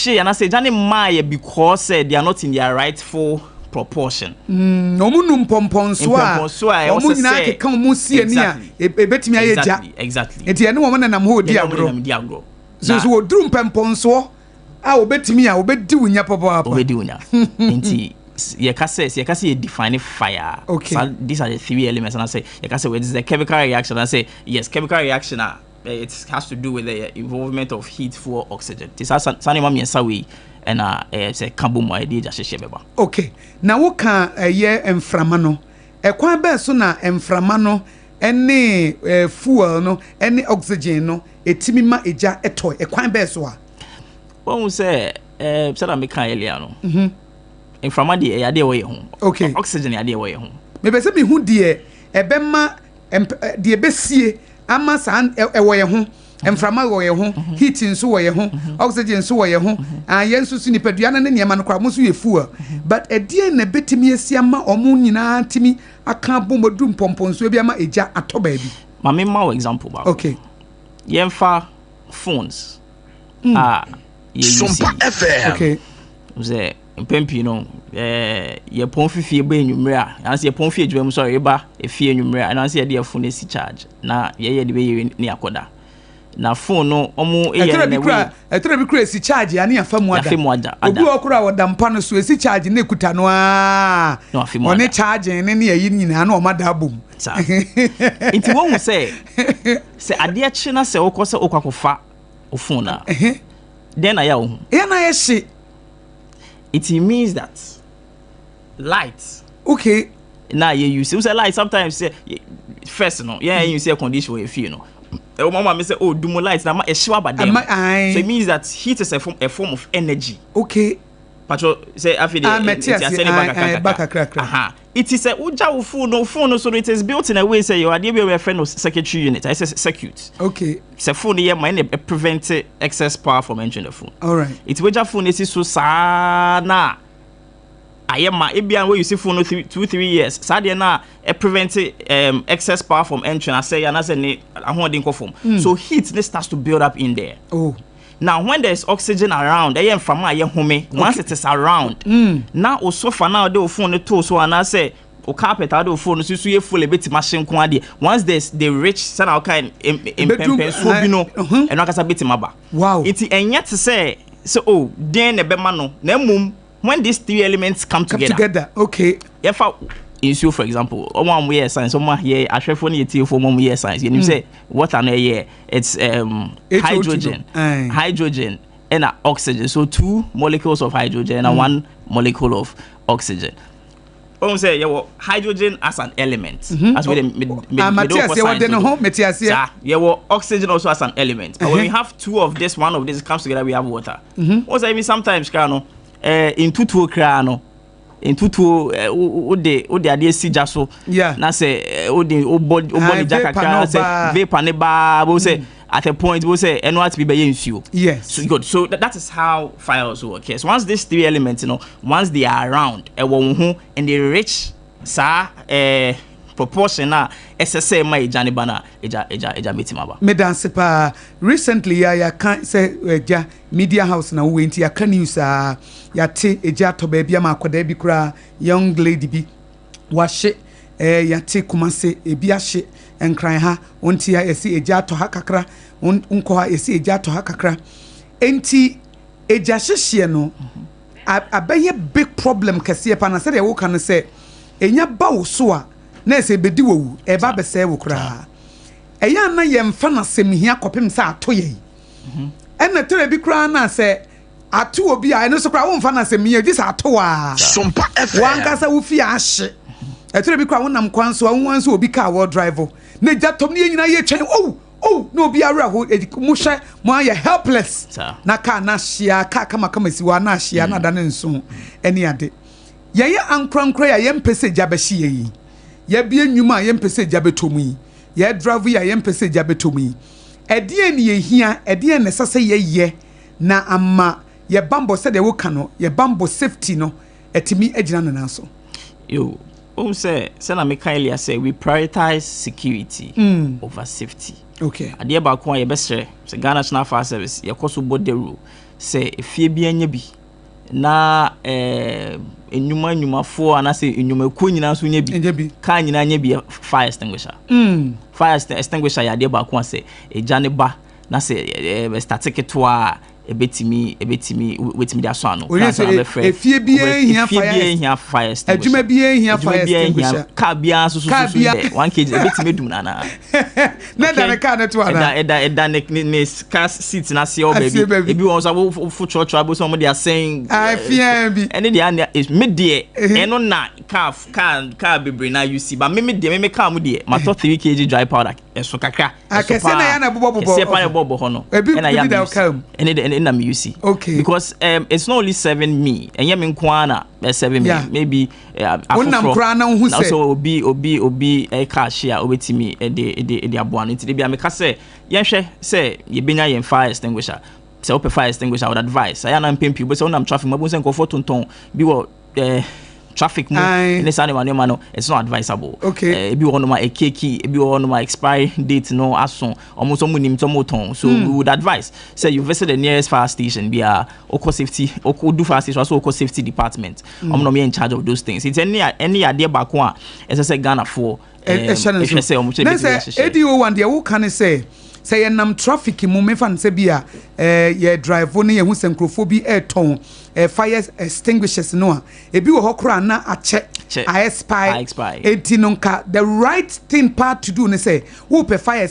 she and I say Johnny Maya because they are not in their rightful proportion. No munum pomponswa. Omunyina ke kan mu sie ni a ebetimi ayeja. Exactly. Enti ene wo na nam ho di agro. So wo drum pomponso a obetimi a obedi wunya papa. Obedi wunya. Enti you can say define fire. Okay. So these are the three elements, and I say you can say well, this is a chemical reaction. I say yes, chemical reaction. It has to do with the involvement of heat for oxygen. This is something mami ensawi and say kabum idea just share beba. Okay. Now what can ye enframa no? Kwan be so na enframa no any fuel no any oxygen no etimi ma eja etoy kwan be so a. When say say na me kan earlier no. Inframa de ya de wo ye ho. Okay. Oxygen ya de wo ye ho. Me be say me hu de ebema de besie ama san wo ye ho. Inframa wo ye ho, heat nso wo ye ho, oxygen nso wo ye ho. Yen nso su nipadua na ne ma no kwa mo so ye fuel. But edie na betimi asia ma omo nyina timi aka bomodum pomponso bi ama eja atoba bi. Ma me ma example ba. Okay. Yemfa phones. SOMPA FM. Okay. Uze mpempi no ye pon fifie ba enwumre a anse ye pon fie adwam so eba efie enwumre a anse ye de phone si charge na ye de be ye ni akoda na phone no omo ye na we etre bi kura si charge ani afamu ada obi okura wodampa no so si charge na ekuta no a oni charge ne ne yi nyina na o mada bom nti won say ade a chi na se okose okwakofa o phone na then aya wo na ye shi. It means that light. Okay. Now you say light sometimes say first no yeah you say condition where you feel no. Mama me say oh do more light na e shiwa ba dem. So it means that heat is a form of energy. Okay. Patro say afide it is a uja phone so it is built in a way say you are the way friend of circuitry unit. I say circuit. Okay. Say phone here mind prevent excess power from entering the phone. All right. It's uja phone is so sana ayema ebian where you see phone 2-3 years sadie na prevent excess power from entering. I say na say ne ahodin ko form. So heat starts to build up in there. Oh. Now when there's oxygen around, once it is around, now also for now the phone to so and I say o carpet out of phone so you full a bit machine kwade. Once there's the rich sana o kind in so bino and akasa bit maba. Wow. It's and yet to say so oh then ebema no na mum when these three elements come together. Okay. If issue for example, one year science, someone here I share phone you for 1 year science. You say what an year it's hydrogen and oxygen. So 2 molecules of hydrogen and 1 molecule of oxygen. Say hydrogen as an element. As we oxygen also as an element. But when we have 2 of this, 1 of this comes together, we have water. Also, I mean sometimes in two crano. In tutu ode ade si jaso na say ode body jakaka say vapor ne ba bo say at a point we say eno at be nsuo. Yes, so good. So that is how fire also works. Yes, once these 3 elements once they are around and they reach proportion na SSA ma ejane bana eja metimaba me dance pa recently ya kan say eja media house na we nti ya kan news ya te eja to ba bia ma akoda bi kura young lady bi wa hye ya te kumase ebi ahye enkran ha onti ya esi eja to ha kakra unko ha esi eja to ha kakra enti eja hyehye no abaye big problem kase pa na say de wo kan say enya ba wo so a na se bedi wo eba be se wo kura eya na ye mfa na semhia kopem se ato ye ena tere bi kura na se ato obi a eno so kura wo mfa na semhia ji se ato a SOMPA FM wan kasa wo fi ahye tere bi kura wo nam kwan so wo so obi ka wo drive na jatom ne nyina ye twen no obi ara ho mu hye mo aye helpless na ka na hia ka kama si wa na hia na da ne nso eni ade ye ankrankra ya ye mpese jabehye yi ya bie nwuma ye mpese jabetomu yi ya drive ya ye mpese jabetomu yi ede ne ye hia ede ne sase ye na ama ye bambo se de wo kano ye bambo safety no etimi agina nana so yo say na me kindly say we prioritize security over safety. Okay. Ade ba ko ye be sere se Ghana National Fire Service ye koso bode rule se efie bi anya bi na enyuma fo ana se enyuma ko nyina so nya bi ka nyina nya bi fire extinguisher fire extinguisher ya de ba ko ase eja ne ba na se static to a ebetimi wetimi aso ano efie bi ehia fire extinguisher adwuma bi ehia fire extinguisher ka bia so 1 kg ebetimi dum na na da ka na to ana eda ne car seat na se o baby ebi won so fo church abo so mo dey saying afia bi ene dey is me dey eno na car bebre na you see but me dey me car mu dey ma to 3 kg dry powder eso kakra akese na ya na bobo se pa na bobo ho no ena ya ene na me you see because it's not only serving me enye me nko na serving me maybe onam kra na hu se so obi cashier obetimi de aboa no nti bia me ka se yenhwe se ye benya yen fire extinguisher se open fire extinguisher I would advise I am pimpi but se onam traffic mabun se nko tonton bi wo traffic mo in this animal no it's not advisable ebi wo no ma ekeki ebi wo no ma expiry date no aso almost munim to moton so we would advise say you visit the nearest fire station bia oko safety oko do fire station so oko safety department no me in charge of those things it's any ade ba ko a say Ghana for say omo edio one dia wo kan say yenam traffic mu me fan say bia ye drive no ye hu senkrofobia ton fire extinguishers no a ebi wo hokora na ache I expire etinonka the right thing part to do ne say wo pe fire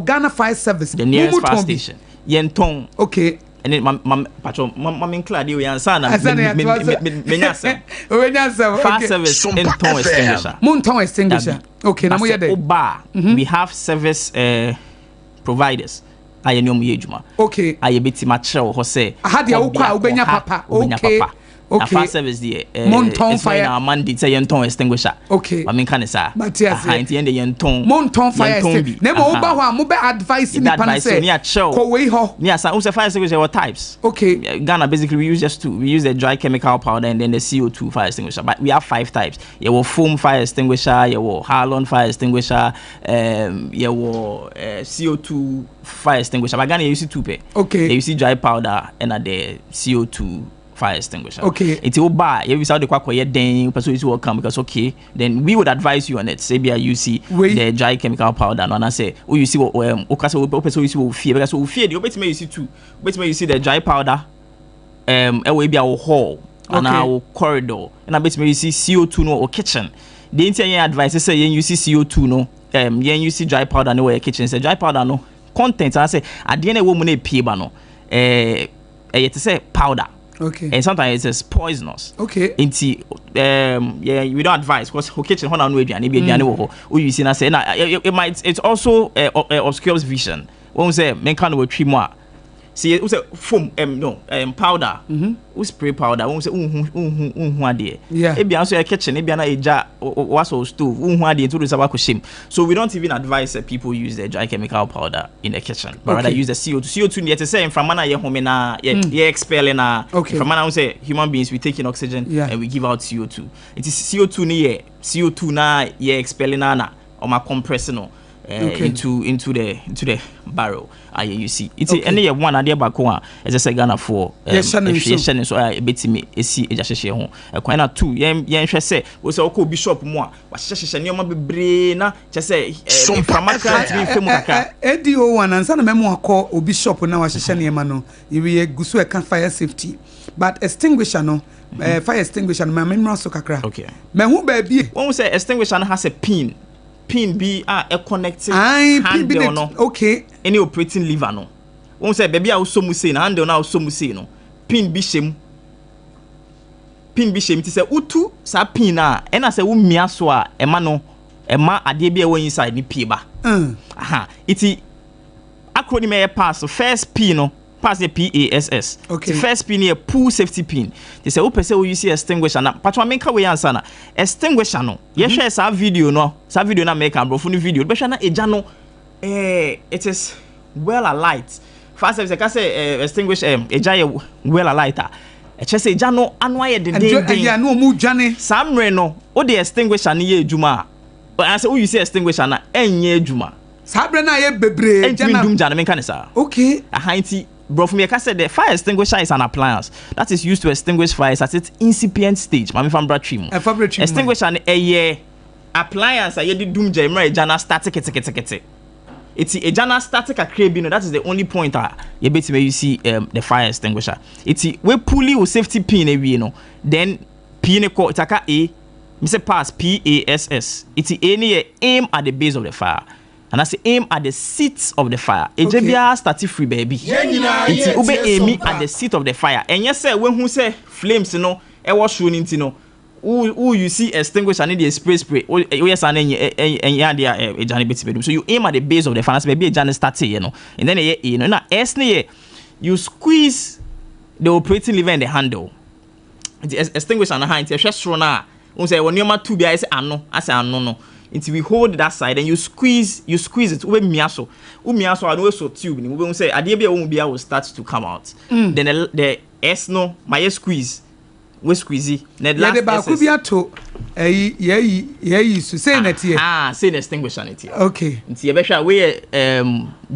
Ghana fire service the nearest fire station yenton okay and mam patron mam include you answer na menyasa fire service enton extinguisher monton extinguisher okay na mo ye there we have service providers aye no mu ejuma okay aye betima kire ho se aha dia wo kwa obenya papa okay fire service there monton fire na Monday say yenton extinguisher okay I mean kan sa Matias end yenton monton fire na mo ba ho a mo be advice ni pan say ko we ho ni asa we say fire extinguisher what types okay Ghana basically we use just two we use the dry chemical powder and then the CO2 fire extinguisher but we have 5 types you will foam fire extinguisher you will halon fire extinguisher you will CO2 fire extinguisher but Ghana you use 2 pe okay you use dry powder and the CO2 fire extinguisher okay it's all buy you use how the kwakoye den person is welcome because okay then we would advise you on it say be you see the dry chemical powder no na say you see what okase person you see fear because fear the obetime you see too obetime you see the dry powder we be our hall and our corridor and obetime you see CO2 no or kitchen the entire advice say you see CO2 no you see dry powder no or kitchen say dry powder no content I say at the end wo mu na pie ba no it say powder. Okay. And sometimes it's poisonous. Okay. Inti yeah, we don't advise because kitchen hona no aduane bi aduane wo ho. O you see na say na it might it's also obscures vision. When say men kan no twi mu a see we say foam powder. We spray powder. We say unhu ade. E bia so kitchen e bia na eja waso stove unhu ade to do sabako shim. So we don't even advise people use the dry chemical powder in the kitchen, but rather use the CO2. CO2 need to say from mana ye home na ye expel na from mana we say human beings we take in oxygen and we give out CO2. It is CO2 ni CO2 na ye expel na or ma compress no into the barrel. You see it's any one idea back one as I say Ghana for shannon so betimi esi ejahye ho ekwan na 2 yen say we say okọ bishop mu a wa hyehyehye ne ma bebre na che say information timi femu kaka edio one ansa na memo akọ bishop na wa hyehyehye ne ma no ye gusu e kan fire safety but extinguisher no fire extinguisher no ma so kakra okay me hu ba bi when we say extinguisher no has a pin be a connected handle no okay any operating lever no won say baby a so mu say na handle na so mu say no pin bi shem ti say utu sa pin na e na say wo mia so a ema no ema ade bi e won inside ni pie ba iti acronym e pass first P no pass the PASS. Okay. The first pin here pool safety pin. They say open say we use extinguisher na. Patwa menka we answer na. Extinguisher no. Ye share sa video no. Sa video na make am bro funu video. Be share na eja no it is well alight. First service ka say extinguish eja ye well alight a. E che say eja no anu aye den. Eja no mu dwane. Samre no. O the extinguisher ni ye ejuma. But I say we use extinguisher na enye ejuma. Sabre na ye bebre eja na dum jana menka ne sa. Okay. Aha nti bro, from your said the fire extinguisher is an appliance that is used to extinguish fires at its incipient stage. Mami from Bratrim. Extinguisher a appliance a doom jammer jana static it's a jana static a crabino. That is the only point you bet where you see the fire extinguisher. It's we pulley with safety pin then pin ko itaka a Mr. Pass PASS. It's any aim at the base of the fire. And that's the aim at the seat of the fire. Ejebia started free baby. It's ube aiming at the seat of the fire. And yes, sir, when who say flames, was shooting, who you see extinguish and the spray. Oh yes, and a Johnny Bitsy. So you aim at the base of the fire, maybe a Johnny started, and then now you squeeze the operating lever and the handle. It's extinguish and the hand. It's just thrown out. Say when you're two I say no. Until we hold that side and you squeeze it. Ube miaso and also tube. We will say adebia won't be able to start to come out. Then the S no my squeeze. We squeezy. The last say that here. Say the extinguisher it here. Okay. It's a better way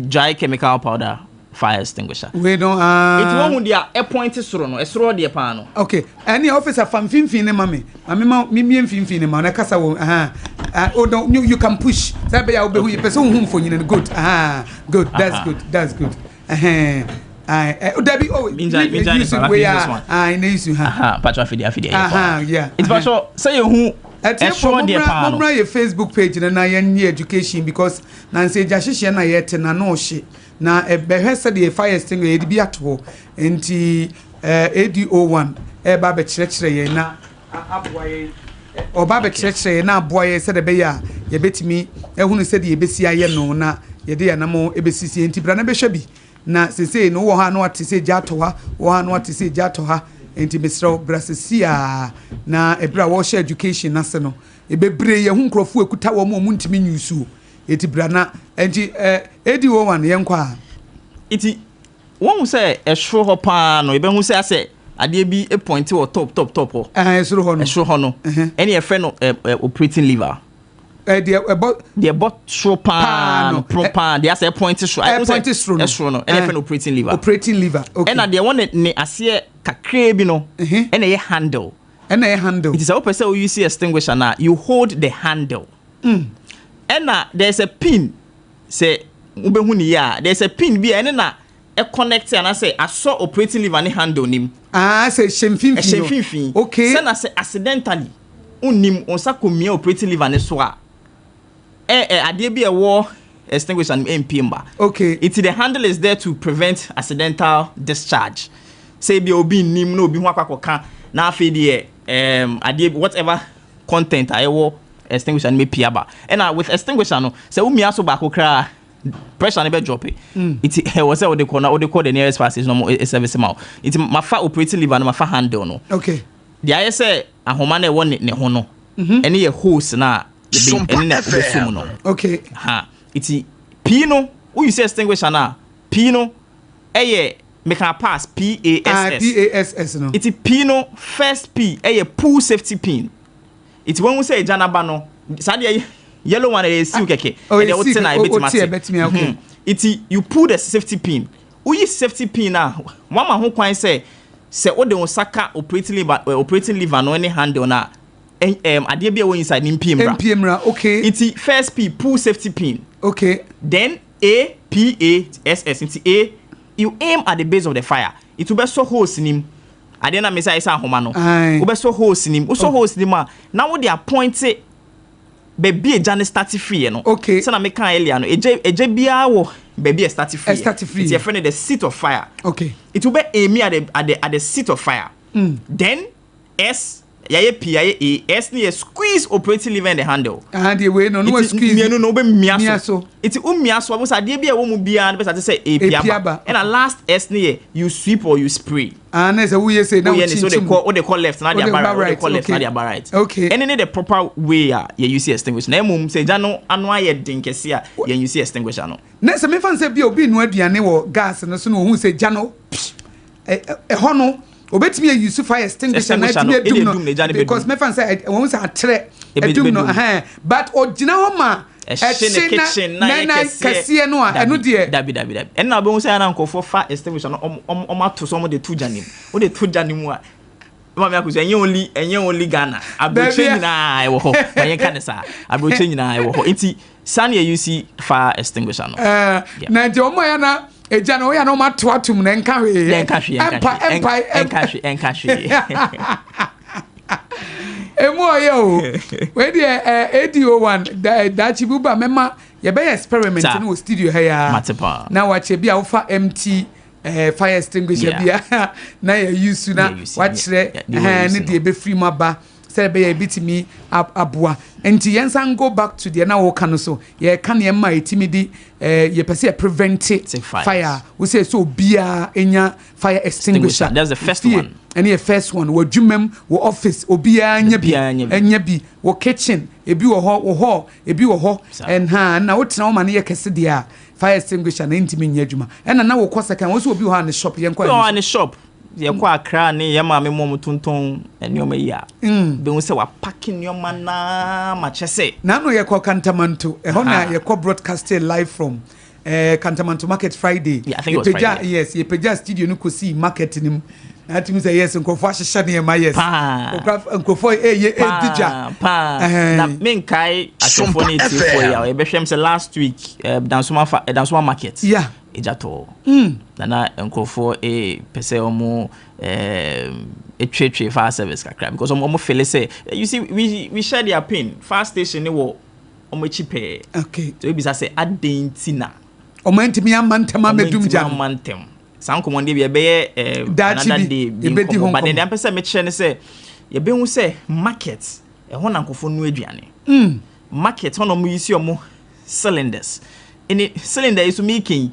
dry chemical powder fire extinguisher. We don't it won't be a point is thrown, a throw the panel. Okay. Any officer from Finfine, mammy. Me and Finfine, man, a cassa. Oh, no, you can push. That be our person whom for you. Good. Good. That's good. Debbie, oh, I know you. Yeah. It's about say who. At your Facebook page and I am education because Nancy Jashish na yet na no she na behesa the fire extinguisher be at war enti ADO1 eba be chire na aboye oba be chire na aboye said the beya ye betimi ehunu said ye besi aye no na ye de yanamo ebesisi enti bra na be hwa bi na sese no wo ha no ate se jato ha wo ha no ate se jato ha enti mesro brasesia na ebra wo share education na se no ebebre ye hu nkrofo ekuta wo mo ntimi nyusu eti bra na enti ADO1 ye nkwa iti won say ehro ho pa no ebe hu say ase ade bi e point wo top ho ehro ho no ene e fe no operating lever the bot show pan propan they say point show no ene fe no operating lever okay and na the one ne ase kakra bi no ene ye handle it is a person who you see extinguisher now you hold the handle and na there's a pin say ubehu ni ya there's a pin bi ene na e connect and I say I saw operating lever ni handle nim say shemfimfin okay say na say accidentally unim onsa komia operating lever ne so a ade bi e wo extinguisher MPM ba okay it the handle is there to prevent accidental discharge say bi obi nim na obi hu akwakoka na afi de ade whatever content I wo extinguisher me piaba and with extinguisher no say umia so ba kokra pressure never drop it was say they call the nearest fire station no service ma it mafa operating lever no mafa handle no okay the I say ahoma na won ne ho no ene ye hose na ene na obesum no okay it pino who you say extinguisher na pino eye make a pass PASS no it pino first P eye pull safety pin it when we say janaba no sadia yellow one is still keke and the otten I bet me okay it you pull the safety pin who is safety pin na one man who kwan say o de saka operating lever no any handle na ade bia wo inside MPM ra okay it first P pull safety pin okay then APASS into A you aim at the base of the fire it will be so hose nim ade na me say isa homa no wo be so hose nim wo so hose nim a na wo dey appoint baby Johnny start free no okay so na me kan earlier no eje bia wo baby start free it's your friend the seat of fire okay it will be aim at the seat of fire then S yaye P yaye A S ni squeeze operating lever in the handle and the way no squeeze no be miaso it miaso we say dey bia wo mu bia be say A piaba and at last S ni you sweep or you spray and as we say now so they call left na they bar right call left na they bar right okay and then the proper way you see extinguisher na mum say jano anu aye den kese you see extinguisher no na se me fan say bia obi nu aduane wo gas no so no hu say jano ho no obetimi ya use fire extinguisher na edum no because me fan say when we say atre edum no but ogina ho ma kitchen na kase no a eno de dabi en na be say na nkofo fa extinguisher no omato so mo de to janim o de to janim a mama akuso enye only Ghana abroche nyina e wo ho yen kan sa abroche nyina e wo ho enti sane you see fire extinguisher no na je omo ya na eja na o ya na o mato atum na enka hwe enka hwe emu oyo we dey ADO1 da chibuba mema ye be experiment in studio here na wache bia wo fa MT fire extinguisher bia na ye use na wachire ne de be free maba say be ye bitimi aboa enti yensan go back to the na wo kan so ye kan ye ma etimi di ye pese prevent fire we say so bia enya fire extinguisher. That's the first one. And the first one wo dwumem wo office obia anya bi wo kitchen ebi wo ho ebi wo ho and na wo tena wo ma ne ye kese dia fire extinguisher na intimi nya adwuma and na wo kɔ second wo so obi ho an shop ye nkɔ an shop ye kɔ akra ne ye ma me mom tonton enioma yi a be wo se wa packing enioma na ma chese na no ye kɔ Kantamanto ho na ye kɔ broadcasting live from Kantamanto Market Friday. Yeah, I think it was Friday. Yes, ye peja studio no ko see market nim. Ati say yes nkofo ahehye ne ma yes. Nkofo dija. Na men kai asofo ne tifo ya. E behwem say last week Dansoma market. Yeah. Ejato. Na nkofo pese omo etwetwe fire service kakra because omo feel say you see we share their pain. Fire station ne wo omo chipe. Okay. So we be say adentina. Omantimi amantama medum jam amantem san commande be be another day be home but then am pese me kire ne say ye be hu say market e ho nankofo no aduane market ho no mo yisi omo cylinders any cylinder is making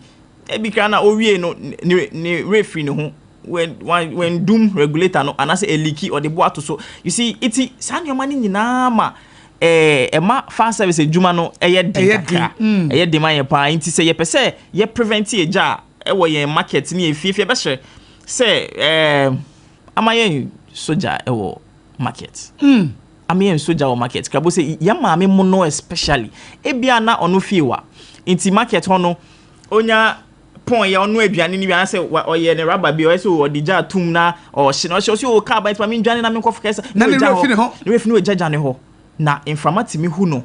e bi kra na owie no ni referee no ho when doom regulator no anase a leaky or the boato so you see iti san your money nyina ma ma fire service ejuma no eye de eye de man ye pa nti se ye pese ye prevent eja e wo ye market ni efie be hye se amaye soja e wo market amaye soja wo market krabo se ya ma me mo no especially e bia na ono fie wa nti market hono onya pon ya ono aduane ni bia se oye ne rubber bi o se o dija tum na o hye no se o ka ba nti ma me dwane na me nkof kesa na ne refi no ejaja ne ho na informatimi hu no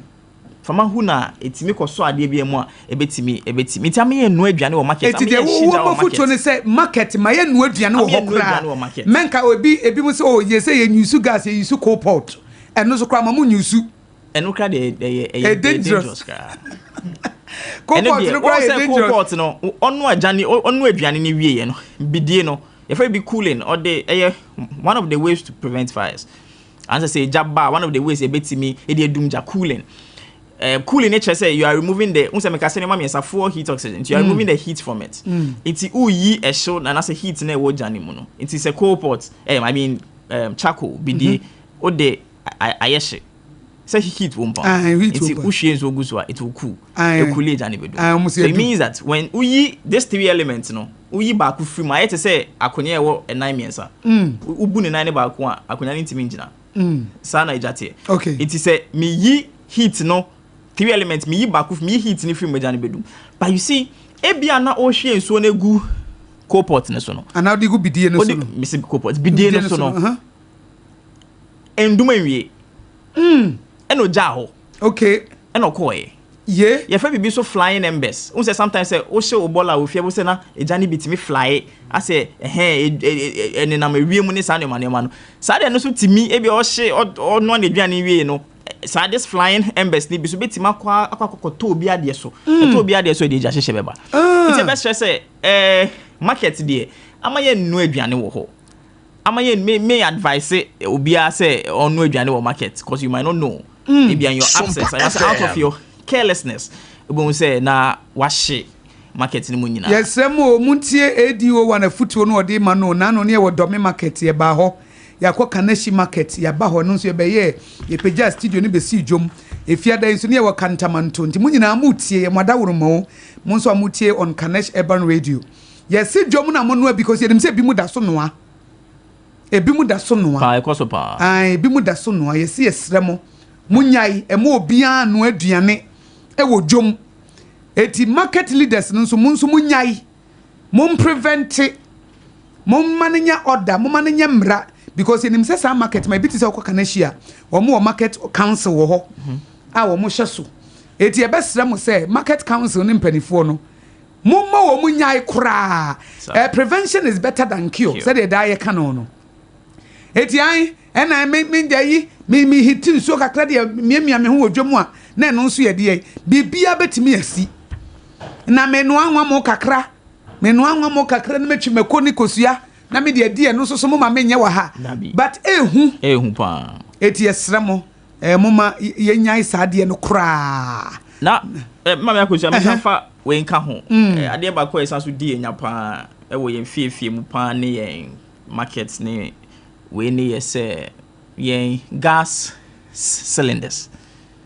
fama hu na etimi koso ade bia mu a ebetimi nti amaye no aduane wo market amaye shija wo market foto ne say market maye no aduane wo hokra menka ebi mu say oh ye say ye nyusu gas ye yusu coal pot eno so kra ma mu nyusu eno kra de dangerous kra coal pot no kra dangerous coal pot no onu aduane ni wie no bidie no ye fa be cooling or the one of the ways to prevent fires. As I say, jabba, one of the ways a bit to me, it is cooling. Cooling nature say you are removing the four heat oxygen. You are removing the heat from it. It's a show and as a heat ne wo janimuno. It is a coal pot. Charcoal bidi o de ayeshe. Say heat won't pump. It's ushie so guswa it will cool. Cool janibedo. So it means that when these three elements no uyi ba ku free ma yete say akonya wo enai miensa. Ubu ne nine ba ku a akonya ntimi ngina. Sana ejate. Okay. It is a me yi heat no three elements me yi back with me heat ni free majani bedum. But you see ebia na o hwe nso na gu coal pot ne so no. Ana de gu bidie ne so no. Me se coal pot bidie ne so no. Enduma wie. Eno ja ho. Okay. Eno koe. Yeah. Your friend be so flying embers. We say sometimes say o she o bola o fie we say na ejani bitimi fly. I say ene na me wie mu ne sa ne mane ma no. Sa de no so timi e bi o she o no na aduane wie no. Sa this flying embers ni bi so betima akwa to obi ade so. To obi ade so de ja hye beba. It's the best say market there. Amaye no aduane wo ho. Amaye may advise obi a say on no aduane wo market because you might not know. Maybe in your absence out of your carelessness we say na washe market ni munyina yes mo muntie ADO1 afutuo no ode ma no na no ne wo dome market ye ba ho yakọ Kanashi market ya ba ho no so ye be ye peja studio ni be si dwom efiada nso ne wo Kantamanto nti munyina mutie ye modaworo mo nso amutie on Kanashi Urban Radio yes dwom na mo no because ye dem say bi mu da so noa ebi mu da so noa pa ekoso pa bi mu da so noa yes yesremo munyai emo obia no aduane wo dwom eti market leaders nso munyai mum prevent mum mananya order mum mananya mra because in say market my bit is okwa kanahia wo market council wo ho a wo mo hyeso eti e besra mo say market council ne mpanifo no mumma wo munyai kra prevention is better than cure say the die canon no eti an na me njayi me hitin so kakra de miamia me ho odwom a na no nso ye de bibia betimi asi na me no anwa mo kakra na metwi makoni kosua na me de die no so mo ma menye wa ha but ehu pa eti esra mo moma yenyai saade no kra na mama akosua me fa we nka ho ade ba ko esan so di enya pa wo yen fiefie mu pa ne yen markets ne we ne yese yen gas cylinders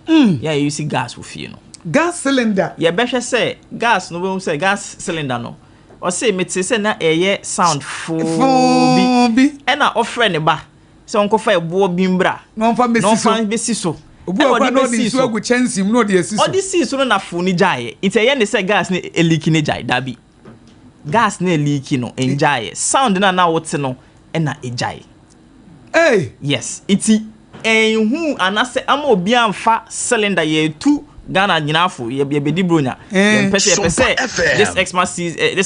yeah you see gas wo fie no gas cylinder ye behwe say gas no we say gas cylinder no o say meti say na eye sound full bi e na ofre ne ba se onko fa ebo bi mbra no fa besi so obu akwa no di so agu chansim no de asiso odi si so no na fu ni jaye ite ye ne say gas ne eliki ne jaye dabi gas ne eliki no enjaye sound na wote no e na ejaye yes iti enhu anase ama obi amfa cylinder ye tu Ghana nyinafo ye bedi bronya ye pese this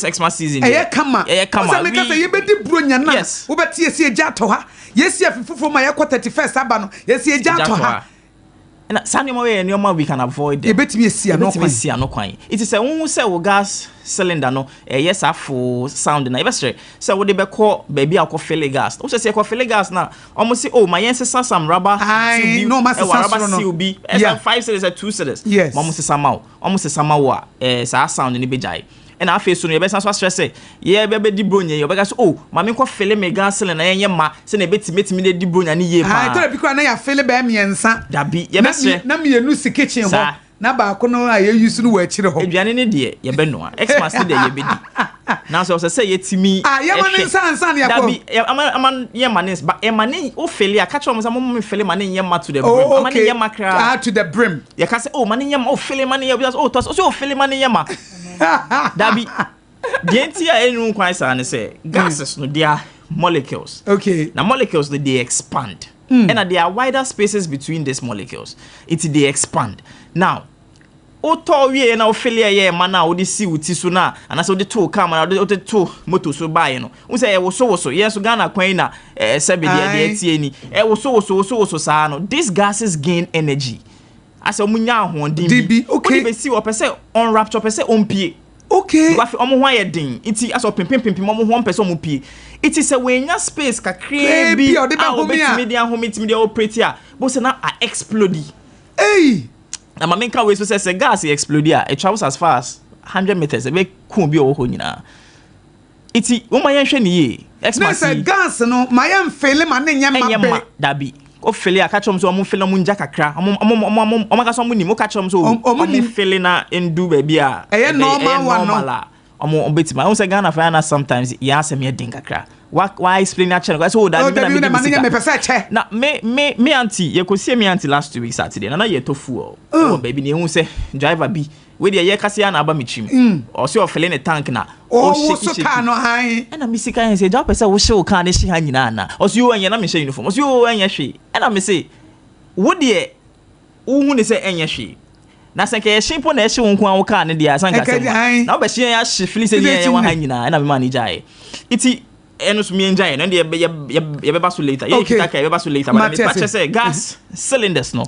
Xmas season eye kama so make say ye bedi bronya na wo beti esi eja to ha ye si afifufo ma ye kwa 31st aba no ye si eja to ha na sanema we nyoma we can avoid them ye betimi esi ano kwan it is say won say wo gas cylinder no yes afo sound na ebesre say wo de be call baby akọ fill gas wo say akọ fill gas na omo say oh my yense some rubber no ma say rubber CB as 5 cedis at 2 cedis yes omo say somehow sa sound ni be jai and afi so no ye be san so stress say ye be di bronya ye be ga so oh ma me ko fill me gas cylinder yenye ma say na betimi de di bronya ni ye pa tell people na ya fill be miensa dabi ye be say na me nu si kitchen ho na ba ko no aye use no wa chire ho eduane ne de ye be no Xmas de ye be di na so say yetimi ye man nsan ya ko dabi aman ye manis ba e mane o fele aka cho mo say mo fele mane ye ma to the brim mane ye ma kra to the brim ye ka say oh mane ye ma o fele mane ye because oh to so fele mane ye ma dabi the entire enu kwan sa ne say gases no they are molecules okay now molecules they expand and there are wider spaces between these molecules they expand now oto wie na ofele ye ma na odi si uti so na anase odi to car ma na odi to motor so buy no we say wo so yes Ghana kwan na sebe de tie ni wo so sa no these gases gain energy as omunya ahondin bi okay be si o pese on rapture pese on pie okay gwa fi omo ho ye din iti as o pimpim omo ho pese omo pie it is a wenya space ka create bi o betimi de operate a bo se na explode na ma menka we so say gas explode it travels as far as 100 meters e be ku bi o ho nyina iti wo ma yen hwe ni ye Xmas gas no ma yen fele ma ne nyama dabi o fele aka chom so omo fele mu nja kakra omo ka so mu ni mo ka chom so omo fele na endu ba bia e normal no omo betima o say Ghana fa na sometimes ya asem ye din kakra why explain that channel so that na me auntie ye ko see me auntie last week Saturday na ye tofu o baby ne hu say driver bi we dey ye kase na aba michim o say o fele ne tank na o so car no han na me sika yen say job person wo show car ne shi han nyina na o say o enya na me shi uniform o say o enya hwe na me say wo dey wo hu ne say enya hwe na senke ye shimpo na ye shi wonku an wo car ne dey asan kase na be shi ya shi fili say ye wan han nyina na me manager e iti eno so me enjoy no dey ye be baso later ye kitaka ye be baso later but me patch say gas cylinders no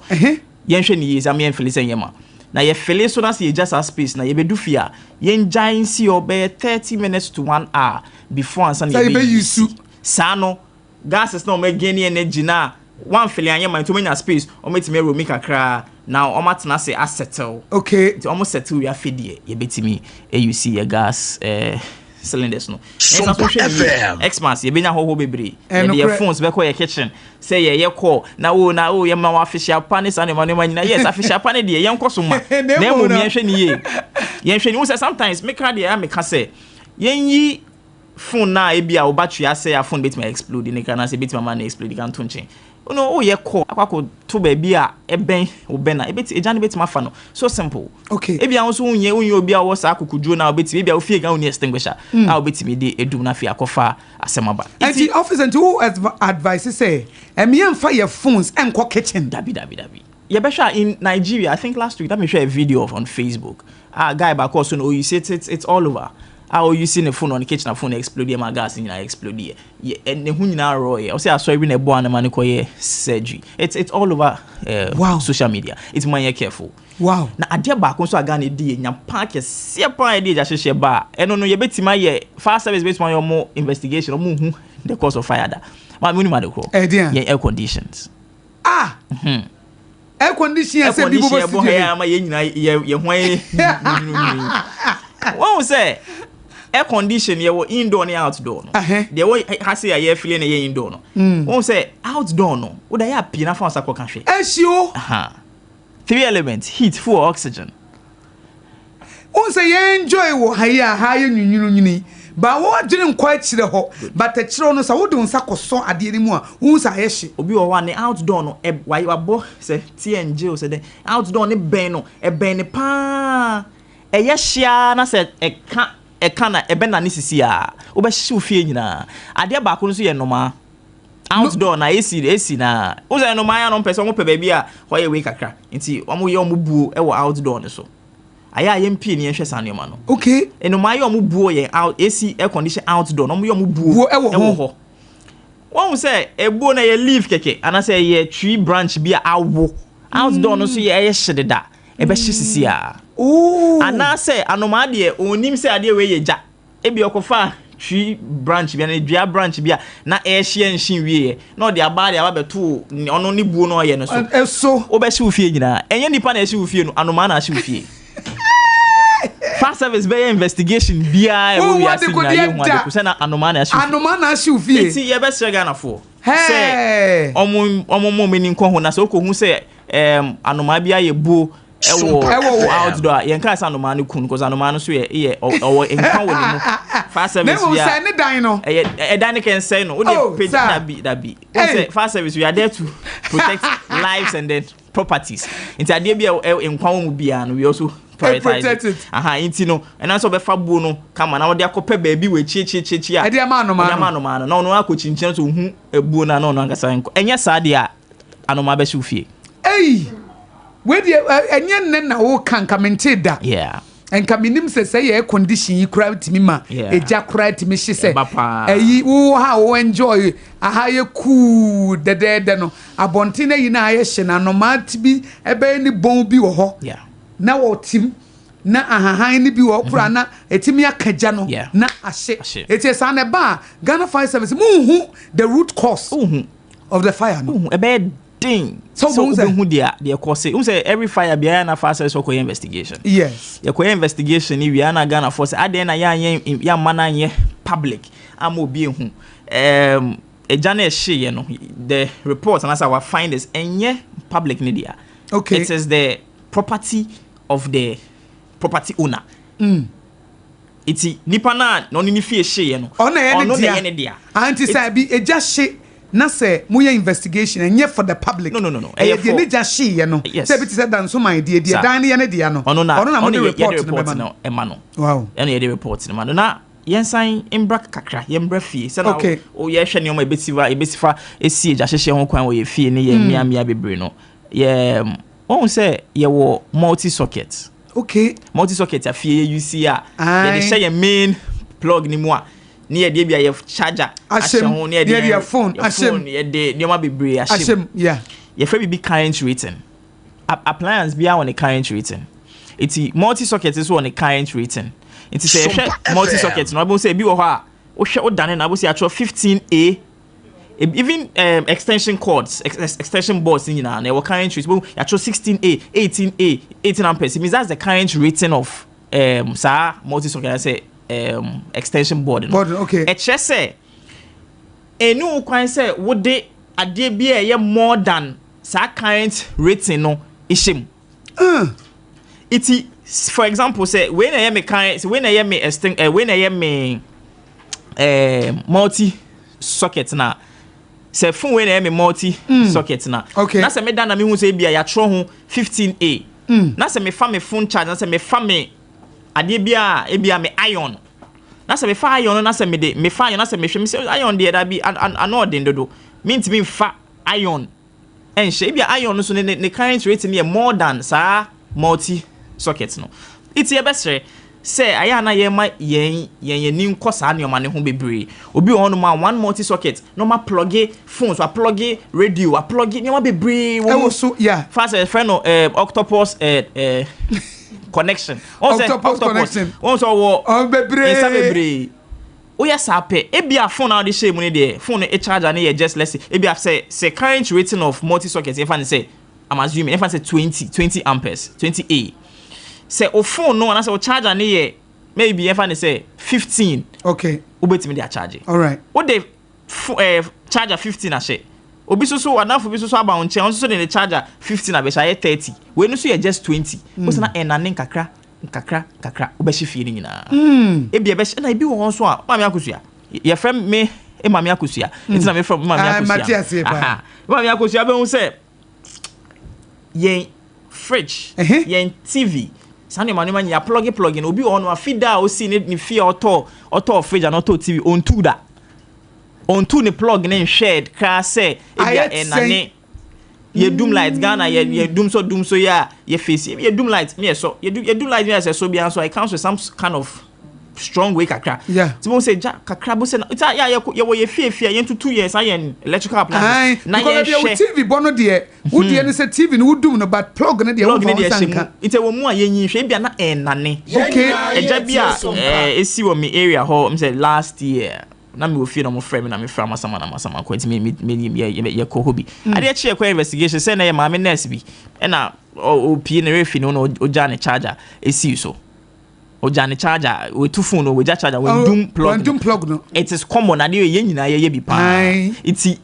ye hwe ni ye am ye fili say ye ma na ye fili so na say just a space na ye be do fia ye enjoy see obe 30 minutes to 1 hour before ansan ye be use sa no gas is no me gain energy na one fili anya man to menya space o metime ro make akra now o matena say settle okay to almost settle we afedie ye betimi you see your gas cylinders no Xmas ye benya ho bebre ye phones be call your kitchen say ye call na ye ma official panis and money nyina yes official pan de ye nkoso ma na mo me hwe ni ye hwe ni wo say sometimes make card ye make say yen yi phone na e bia wo battery ase ya phone bit me explode ni kana se bit my man explode kan to nchen no o ye call akwako to ba bia e ben wo ben na e bit e jane bit ma fa no so simple okay e bia wo so unye obi a wo sa akukuduro na wo bit e bia wo fie ga uni extinguisher a wo bit me dey edum na fie akofa asemaba and the office and who advice say me emfa your phones enko kitchen dabi yeah, besha in Nigeria, I think last week, let me share a video on Facebook. A guy back also know you see it's all over. How you see the phone on the kitchen, phone explode, my gas in explode. Yeah, and the hunina roy. I say I saw even a boy and a man surgery. It's all over wow. Social media. It's my careful. Wow. Na adia back also agane di nya park se pan idea just share ba. Eno no ye betima ye fire service betima your more investigation or hu the cause of fire da. Ma me ma de ko. Air conditions. Ah. Air condition say people go studio. Ma ye nyina ye hwan. What we say? Air condition ye wo indoor and outdoor no. They wo ha say ye feeling ye indoor no. What we say outdoor no. Wo da ya pie na fa sakọ kan hwe. Ehio. Three elements: heat, fuel, oxygen. On say you enjoy wo higher nyunyunyuni. Ba wo dwene nkwa kire ho. But kire no sa wo de nsa koso ade ni mu a wo sa yehye. Obi wo wa ne outdoor no wa bo say TNG o say den outdoor ne ben no ben ne pa. Yehia na say eka na ben na ne sisi a. Wo be hye ofie nyina. Ade ba ko no so ye normal. Outdoor na AC na wo say normal ya no person wo pe ba bi a ho ye we kakra. Nti omo ye omo buo e wo outdoor ne so. Aya yempie ne hwe sanema no. Okay. Eno ma ye omo buo ye out AC air condition outdoor no mo ye omo buo e wo ho. Won say e buo na ye leaf keke ana say ye tree branch bi a awo. Outdoor no so ye hyededa. E be hyesisi a. Oh. Ana say anoma de onim say ade we ye ja. E bi okofa tree branch bi na dua branch bi a na e hye nshin wie na de aba de aba beto ono ne buo no ye no so. Eso. Wo be hye ofie nyina. Enye nipa na hye ofie no anoma na hye ofie. Fast service be investigation bia e we are seeing na you say na anoma na hye ofie. Iti ye be srega na fo. Say omo meni nko ho na so ko hu say anoma bia ye buo ewo outdoor yen ka say anoma no kun because anoma no so ye owo enka wo ni mu fast service bia say ne dan no e dan can say no we page that be say fast service we are there to protect lives and then properties into ade bia enka wo mu bia no we also prioritize it. Inti no and also be fa buo no kama na wo de akope ba bi we chi a ade ma anoma no na no akochinchen so hu ebuo na no angasa enko enye sa de a anoma be hye we de enye nne na wo kan kamente da enka minim se ye condition yi kura timi ma eja kura timi hye se wo ha wo enjoy aha ye cool de no abonte na yi na aye hye na anoma tibi ebe ni bon bi wo ho na wo tim na ahahan ni bi wo kura na etimi akaja no na ahye eti sa na ba Ghana Fire Service mu the root cause of the fire no ebe thing so who they cause say every fire be na fire service for investigation yes you investigation ni we na Ghana force ade na ya mana ye public am obi hu ejana ehye no the report and as our findings enye public media okay it is the property of the property owner iti nipa na no ni fie hye no ono ye dia anti say bi eja hye na say moya investigation enye for the public no e de ni ja hye no say bi ti say dan so my dia dan ne ye ne dia no ono na mo report no ema no wow eno ye the report no na yensan embra kakra yembra fie say na o ye hwe ne o ma ebesifa esi eja hye ho kwan o ye fie ne ye mia bebre no ye on say ye wo multi socket okay multi socket afie you see a ye share your main plug ni mu a ne ye de bia ye charger ashem ne ye de phone ashem ye de ne ma bebre ashem yeah ye fa bi current rating appliance bia on the current rating iti multi socket is on the current rating iti say multi socket no abo say bi wo ho a wo hwe wo dane na abo say atro 15A even extension cords extension boards in na our current rating but you 16A 18A 18 amperes it means that's the current rating of multi socket I say extension board okay e che say enu kwan say wo de ade bia ye more than sa current rating no ishim it for example say when I am me current when I am me when I am me multi socket na say phone we na me multi socket na okay na say me dan na me hu say bia ya tro ho 15A na say me fa me phone charge na say me fa me ade bia e bia me iron na say me fa iron na say me fa iron na say me hwe me say iron de da bi ano den dodo me ntimi fa iron en hwe bia iron no so ne current rating here more than sa multi socket no it's your best say aya na ye ma yen ni nko sa ne o ma ne ho bebre obi won no ma one multi socket no ma plug phone so plug radio plug ne ma bebre wo so yeah fast friend no octopus connection octopus connection won so wo bebre esa bebre o ya sa pe e bia phone na de share mu ne de phone e charger na ye just let's say e bia say current rating of multi socket e fa ne say I'm assuming e fa say 20 amperes 20A say o phone no na say o charger ne ye maybe if I say 15 okay obetimi dey charge all right what the charger 15 a she obi so anafo bi so aba on che on so the charger 15 a be sha 30 we no so ye just 20 o so na enane kakra obeshi fie ni nyina e bia be na bi won so a mama akosua ye frem me e mama akosua it's na me from mama akosua aha mama akosua be hu say yen fridge yen TV sani manuma nya plug in obi on wa feeder o si ni fear auto fridge and auto TV on two ne plug in shared ka say e bia enane ye doom light Ghana ye doom so ya ye face ye doom light me so ye doom light me so bia so I comes with some kind of strong way kakra yeah so say kakra bo say na ya ye fie ye 2 years ayen electrical appliance na ye share TV bono de wo de no say TV no wudum no but plug no de wo sanka ite wo mu a ye nyin hwe bia na enane okay eja bia esi wo me area ho me say last year na me wo fie no mo frame na me fra masama kwenti me ye ko hobi ade che kwa investigation say na ye ma me nurse bi e na o pie na refi no o ja ne charger esi so ojane charger we two phone we just charger we doom plug no it is common na dey ye nyina ye bi pa iti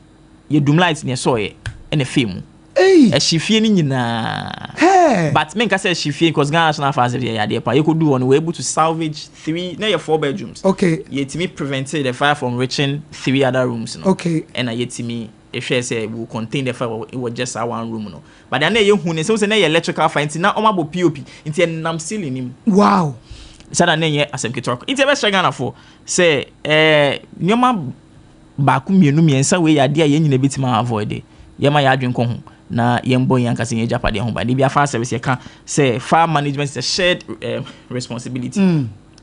ye doom light ne so ye ene femu e shifie ni nyina but me nka say shifie because Ghana national fast ya dey pa you could do one we able to salvage 3 na your 4 bedrooms okay ye timi prevented the fire from reaching 3 other rooms no okay and ye timi if you say will contain the fire it was just a one room no but then ye hu ne say na electrical fire na o ma bo pop nti nam ceiling nim wow sada na ye asem kitoko nti be Ghana for say nyoma baaku mienu miensa we ya de ye nyina betima avoid ye ma ya adwen ko ho na ye mbo yan kase ye japade ho ba de bia fire service ye kan say fire management is a shared responsibility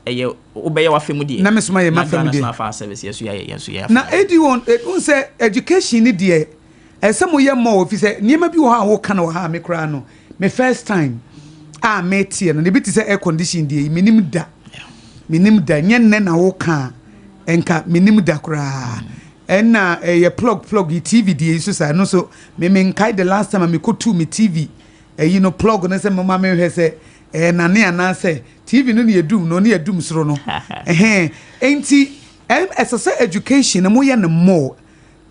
ye obeye wa femu de na mesoma ye ma femu de na fire service yeso ya na edwon say education ni de esem ye mo ofi say niema bi wo ha wo kan wo ha me kra no me first time metie no ne bi ti say air condition de minim da nyen na wo ka enka minim da kra enna ye plug TV de so say no so me nkai the last time me ko to me TV you know plug no say mama me hwe say na ne ana say TV no ne yedum no ne yedum soro no enti say education mo ye no more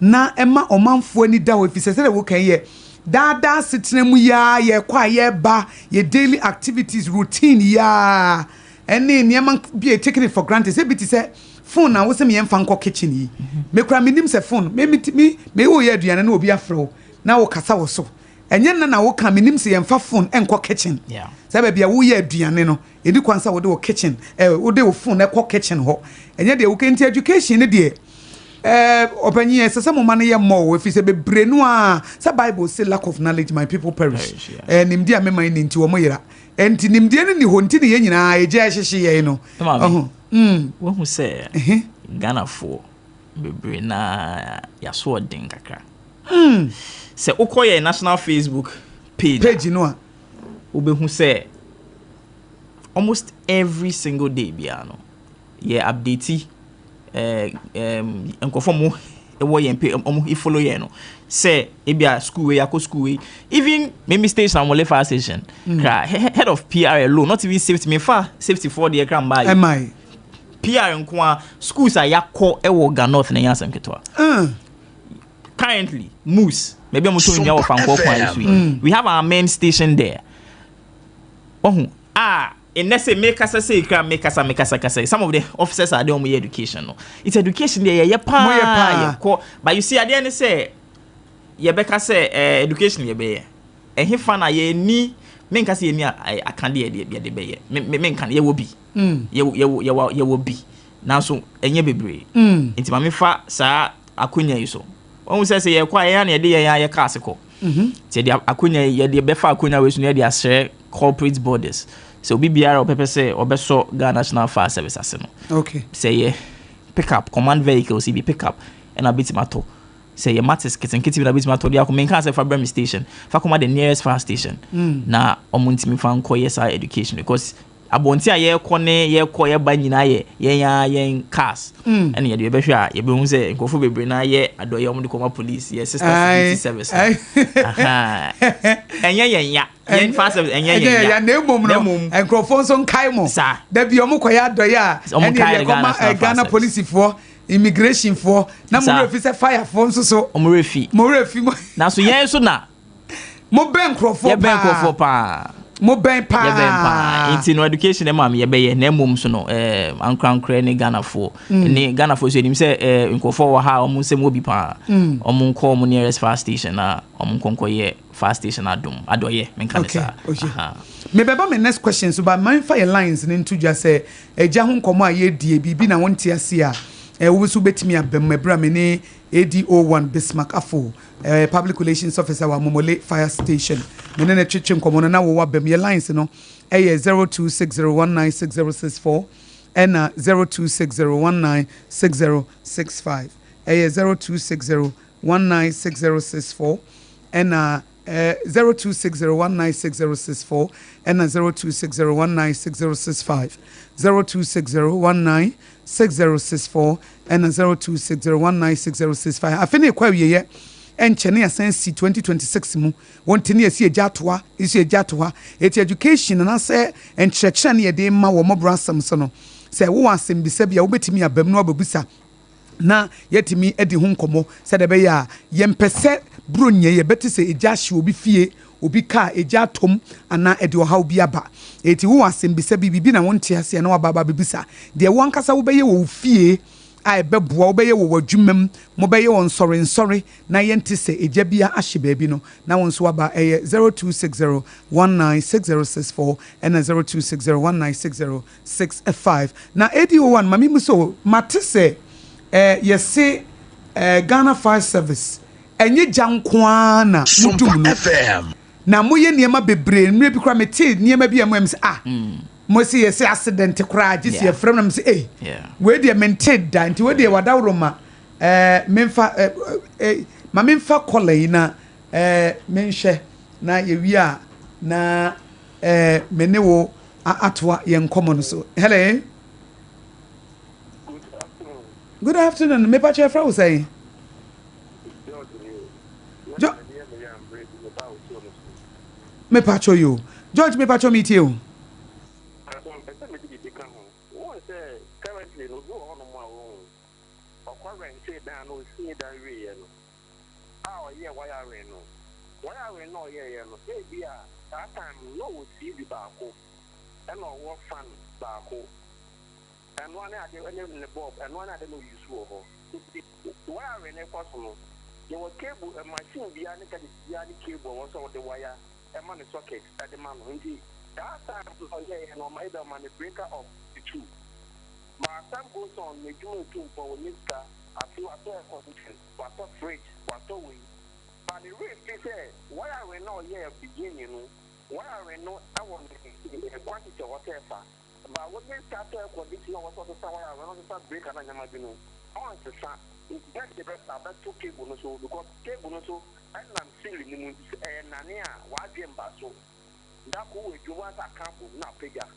na ema omanfo ani da wo fi say wo kan ye dada sitnemu ya ye kwa ye ba ye daily activities routine ya ene niam be taking it for granted say biti say phone na wo se me yemfa nko kitchen yi me kra me nim say phone me wo ye aduane na obi afro na wo kasa wo so enye na wo ka me nim say yemfa phone enko kitchen yeah say ba bia wo ye aduane no edi kwansa wo de wo kitchen wo de wo phone enko kitchen ho enye de wo kenti education ne de opinion say some man ye more if say bebre no a say Bible say lack of knowledge my people perish nimdi a mema ni nti wo moyira enti nimdi ni ho nti ne ye nyina eje hyehye ye no wo hu say Ghana for bebre na ya so odin kakra say ukoye national Facebook page no a wo be hu say almost every single day bia no ye update enkofo mo ewo yen pe omo follow yen no say ebia school we yakọ school we even maybe station am fire station head of PR alone not even safety me far safety for the ekran buy am I PR nko a schools are yakọ ewo ga north na yansam ketwa currently moose maybe mo to nya wo fanko kwa we have our main station there in let's say make us say make us some of the officers are doing education no it's education there yeah pa but you see at the end say ye beka say education ye be e he fa na ye ni me nka say ye ni akande ye de be ye me nka ye wo bi ye wo bi na so enye bebre nti ma me fa saa akonya yi so won say ye kwa ye na ye de ye ka ase ko ti de akonya ye de be fa akonya we so na ye de share corporate borders. So BBR or Pepe say or beso Ghana National Fire Service aseno. Okay. Say yeah, pick up command vehicles, CB pick up and a bit mato. Say your matters kitchen kitty with a bit mato. They are coming cancer for Bremen station. For come the nearest fire station. Na omunti mi fan ko yes education because abonti aye kone ye ko ye ban nyina ye cars. And ye be hwa ye be hu say nkofo bebre na ye adoye omude koma police ye sister security service. Aha. Enye yen fast enye na emom no enkrofo so nkai mo da bi omukoya adoye a ene ye Ghana police for immigration for na mo refi say fire for so mo refi na so yen so na mo ben krofo pa mo ben pa into no education e mam ye be ye na emom so no ankrankra ni Ghana for so nim say nkofo wo ha omo se mo bi pa omo nko omo nearest fire station na omo nko ye fire station adom adoye men kan sa me beba me next question so but my fire lines into just say eja ho nkomo aye die bibi na wonte ase a wo so betimi abem mebra me ne ADO1 Bismarck Afo public relations officer wa Momole fire station me ne twetwe nkomo na wo abem ye lines no 0260196064 and 0260196065 0260196064 and 0260196064 and 0260196065 0260196064 and 0260196065 afeni kwa wiye enchene asensi 2026 mu wonteni asi ejatoa isi ejatoa eti education na se enchreche na yede ma wo MgsmåBORØ ASEM so no se wo asem bi se bia wo betimi abam no ababusa na yetimi edi ho nkomo se de be ya yempese bronye ye beti se ejahye obi fie obi ka ejatom ana edi oha obi aba eti wo asem bi se bibi na wonte ase na wababa bibisa de wo ankasa wo beye wo fie a ebeboa wo beye wo wadwumam mo beye won sorry na yente se ejabia ahye baabi no na won so waba 0260196064 and 0260196065 na ADO1 mami muso matese yesi Ghana Fire Service enye jankwana mutum no na moye niema bebre nre bi kra mete niema bi amem se mo se yesi accident kra gisi e frem na me se we de mented da nti we de wadawroma memfa ma memfa kolai na menhwe na yewia na mene wo atwa ye nkomo no so hello. Good afternoon. Me pacho fra usai. Me pacho you. George me pacho meet you. Currently no go on my own. Or current say down no see that way no. Ah yeah why are we no. Why are we no yeah no. Say be that time no see the back. And no work fun back. And one I did in the bob, and one I don't know you swore. Why are we possible? There was cable and machine behind the cable, was on the wire, and money socket at the man. That time, and on my man, the breaker of the two. But time goes on, we do two for Mr. I feel a condition, what a fridge, what a wing. But the rate is why are we not here beginning? Why are we not? I want to quantity of whatever. But what we start to condition was also somewhere around the break and I'm not doing. I want to start. That's the best of that two cable so because cable so and I'm silly and Nania, why game basso. That who you want a camp not figure.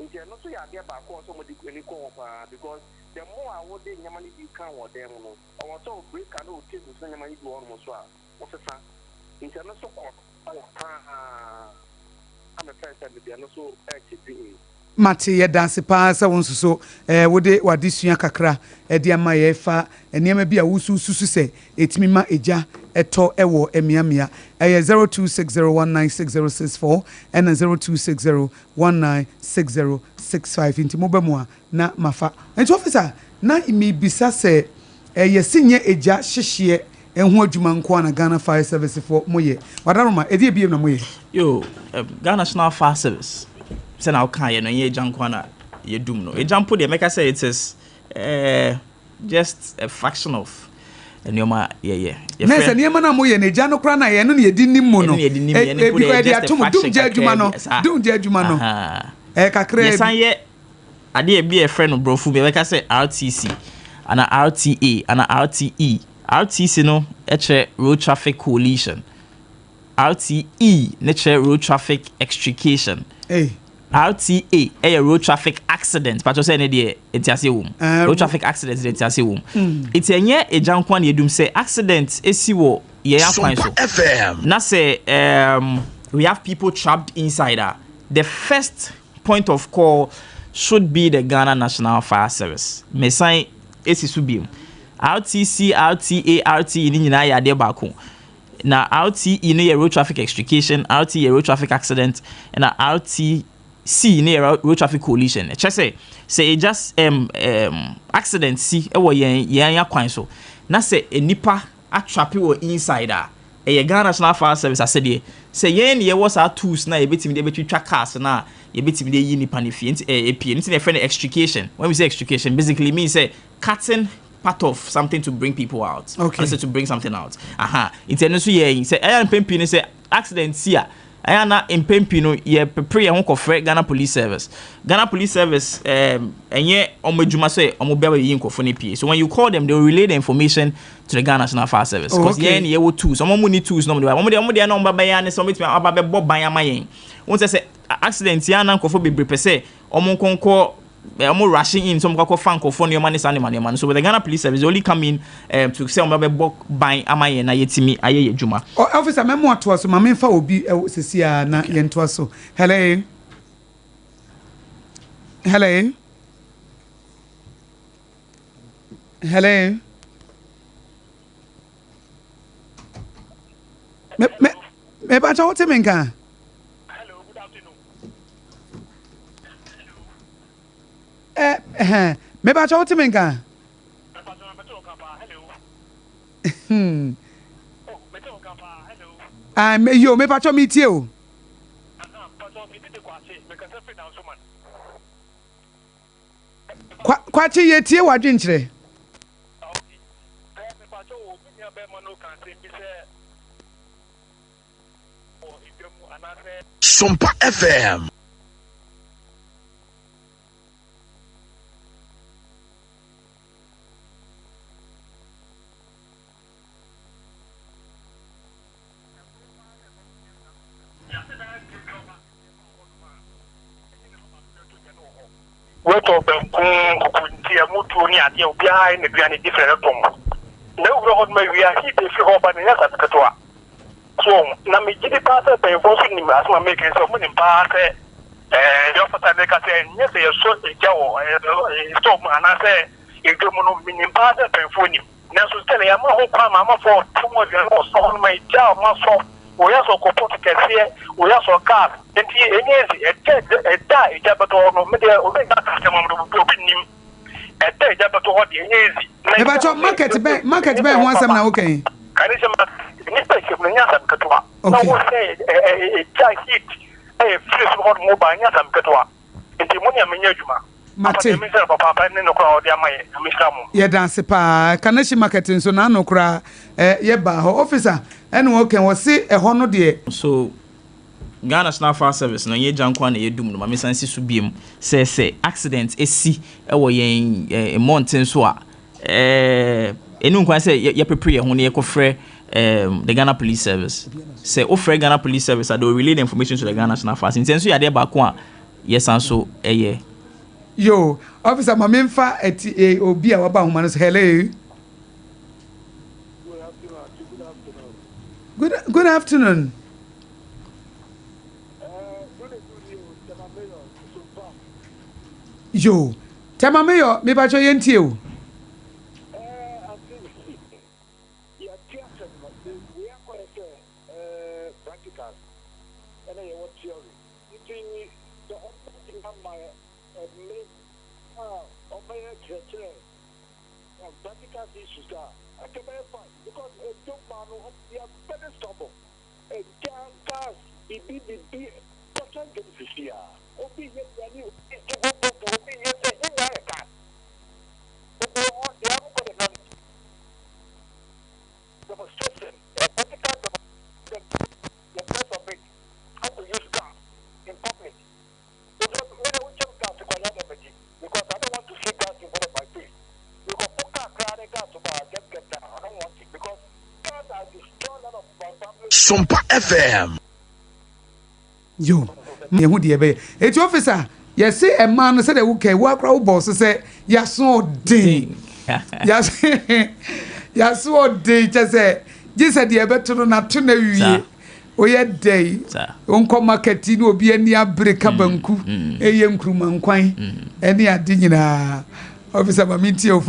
In the no so you get back or somebody any call because the more I would in Yamani you can or them no. I want to break and no cable so Yamani do almost well. What's the son? In the no so I'm a person with the no so active. Mate ye dance pa sa won so wode wadesua kakra e de ama ye fa enema bi a wusu susu se etimi ma eja eto ewo emiamia 0260196064 and 0260196065 inti mobemwa na mafa enti officer na imi bisa se yesinye eja hyehye enho adwuma nko na Ghana Fire Service for moye wadaroma edi ebiem na moye yo Ghana National Fire Service say na kan ye no ye eja nko na ye dum no eja mpo de make I say it is just a fraction of Nyoma yeah. Nese niema na moye na eja no kra na ye no ye di nim mo no. E bi ko dia tum dum je adwuma no. Dum je adwuma no. Kakra. Yes an ye ade e bi e friend no brofu be make say RTC and RTA and RTE. RTC no e Road Traffic Coalition. RTE ne Road Traffic Extrication. RTA a road traffic accident but you say ne dey etiase wom road traffic accident dey etiase wom it's enye ejankwa na edum say accident esi wo ye yakwan so na say we have people trapped inside the first point of call should be the Ghana National Fire Service me sign esi subim RTC RTA RTE ni nyina ya de ba ko na RTE ne road traffic extrication RTA road traffic accident and RT see near road traffic coalition. Just say it just accident see e wo yen yakwan so. Na say a nipa attrape wo inside e Ghana National Fire Service asede say yen ye was our tools na e betimi de betwitwa cars na e betimi de yi nipa ne fie nti e nti na friend extrication. When we say extrication basically means say cutting part of something to bring people out. Okay. To bring something out. It's no so ye say ayan pempi ne say accident see ayana impempi no ye prepare ho kofre Ghana Police Service. Ghana Police Service enye omedwuma so omobia yi nkofo ne pie. So when you call them they will relay the information to the Ghana National Fire Service because ye wo tools. Omo need tools no de no mbaba ya ne so metime ababa bo ban amayen. Won say accident ya na nkofo bebre pese omo konko omo rushing in some kako fan nkofo ne man so with the Ghana Police Service only come in to say omba be bo ban amayen na yetimi aye adwuma. Officer memo ato so mama mfa obi sesia na yento so. Hello. Me ba cha wote menka. Hello, good afternoon. Me ba cha wote menka. Hello. Me ba cha meet you. Kwachi ye tie wadwenkyere. SOMPA FM. What of them Kuntia Mutuni at your behind the granny different from no road may we are hit if you hope and yes at Katoa. So Nami Gidi Passer by enforcing him as one making some money pass your Fataka say yes a short jaw stop and I say if you mono meaning passer by phone him. Now so tell you I'm not for 2 months on my job muscle. We also support to here, we also car, and he a die, Jabato, no media, or that customer will open him. A day, Jabato, what the easy. About market by once I'm now okay. Can you say, Mr. Yasam Katua? No one say a tie heat, a fresh hot mobile Yasam Katua. And the money I'm in Yajuma. Mate, Papa, no crowd, yeah, dance pa, Kanashi marketing, so now no cry, yeba, officer. And okay, we see a hono de. So Ghana National Fire Service no ye jankwa na ye dum no ma sansi so biem say accident esi e wo yen mountain so a enu nkwan say ye prepare ho na ye kofre the Ghana Police Service say offer Ghana Police Service they will relay the information to the Ghana National Fire Service so ya de ba ko a yes and so ye yo officer ma memfa eti obi a waba homa no hello. Good afternoon. Yo, Tema Mayor, me ba cho yentie o. we are quite practical. And I want theory. The only thing on my practical issues I can very fine because a young man they are very stubborn. A young gas, the person can be here. Obi here, they are SOMPA FM. Yo, me who the be. It's officer. Yes, say a man said that okay, work out boss say yes so ding. Yes. Yes so ding just say the better no na to na wie. Oye day. Onko market ni obi ani abreka banku. Eye nkruma nkwan. Eni ade nyina. Officer Maminti of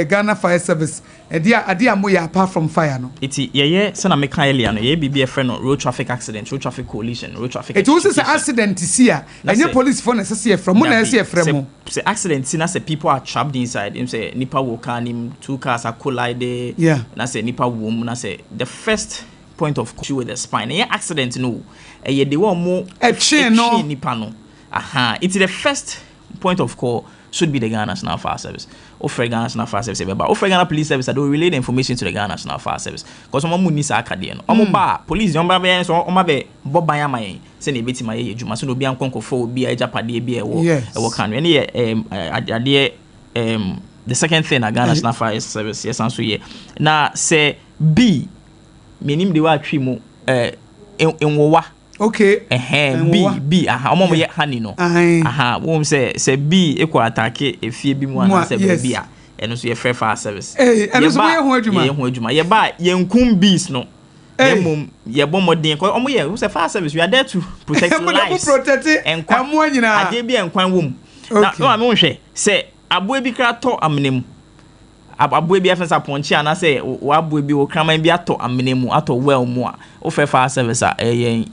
Ghana Fire Service. Adia moya apart from fire no. Iti ye sana meka earlier no ye bibi e friend no road traffic accident, road traffic collision, road traffic. It was an accident here. And your police phone say from mo na say from. Say accident na say people are trapped inside. Him say nipa wo kan him, two cars are collide. Yeah. Na say nipa wo na say the first point of issue with the spine. Ye accident no. Ye de one mo e chain no nipa no. Aha, it's the first point of call should be the Ghana National Fire Service. Offer Ghana National Fire Service, but offer Ghana Police Service, I don't relay the information to the Ghana National Fire Service. Because someone who needs a academy. Police, young baby, so Omabe, Bob Bayama, send a bit my age, you must be uncle for be a Japadi, be a work can. The second thing, a Ghana National Fire Service, yes, and so yeah. Now, say B, meaning the word Trimo, in Wawa. Okay. B. Omo ye hani no. Wom say B equal attack e fie bi mu ana say B a. Eno so ye free fire service. Eno so ye ho adwuma. Ye ho adwuma. Ye ba ye nkum bees no. Ye mum ye bomodin ko omo ye say fire service we are there to protect lives. Emo nyina. Ade bi enkwan wom. Na no am hwe say aboe bi kra to amnem. Aboe bi afensa ponchi ana say wo aboe bi wo kraman bi ato amnemu ato well mu a o fe fire service a yen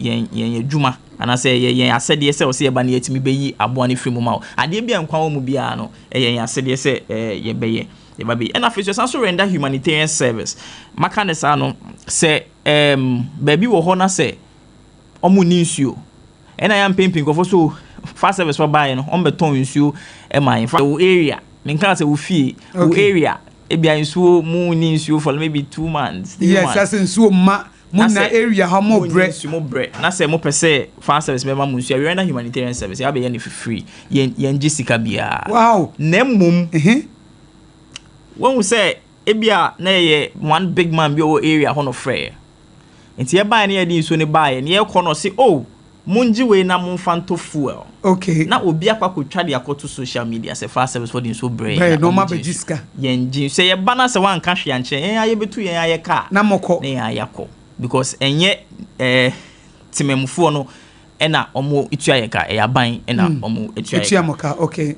adwuma ana say yen asede say o say ba na yetimi beyi aboa ne free mu ma ade bi enkwan wo mu bia no yen asede say ye beye ye ba be na face so render humanitarian service maka ne sa no say ba bi wo ho na say omo ni nsuo ena ya mpempin ko so fire service for buy no on beton nsuo e ma in area menka say wo fie wo area ebia nsuo mu ni nsuo for maybe 2 months. Yes, that's nsuo ma mu na area ha mo bread. Na say mo pese fire service member mu nsuo we render humanitarian service. Ya be yen for free. Yen jisika bia. Wow. Nemum. When we say ebia na ye one big man bi o area ho no frɛ. Enti ye buy na ye di nsuo ne buy na ye kɔ no say oh munji we na monfanto fuel. Okay. Na obi akwa de akoto social media say fire service for the so brain. Brain no ma bejiska. Yenji say ye bana say wan ka hwe anche en aye betu yen aye ka. Na moko. Na aye akọ because enye timemfo no ena omo itu aye ka e aban ena omo itu aye. Moka. Okay.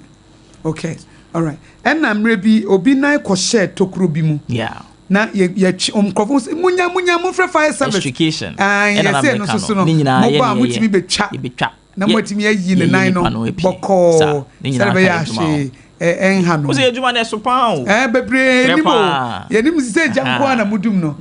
Okay. All right. Ena mre bi obi na ko share tokuro bi mu. Yeah. Na ye omkrofo munya mo frɛ fire service education and say no so no mo ba mutimi betwa na mutimi ayi ne nan no boko serbe ya hye enha no o se adwuma na so pa o bebre ni mo ye nim se janko na mudum no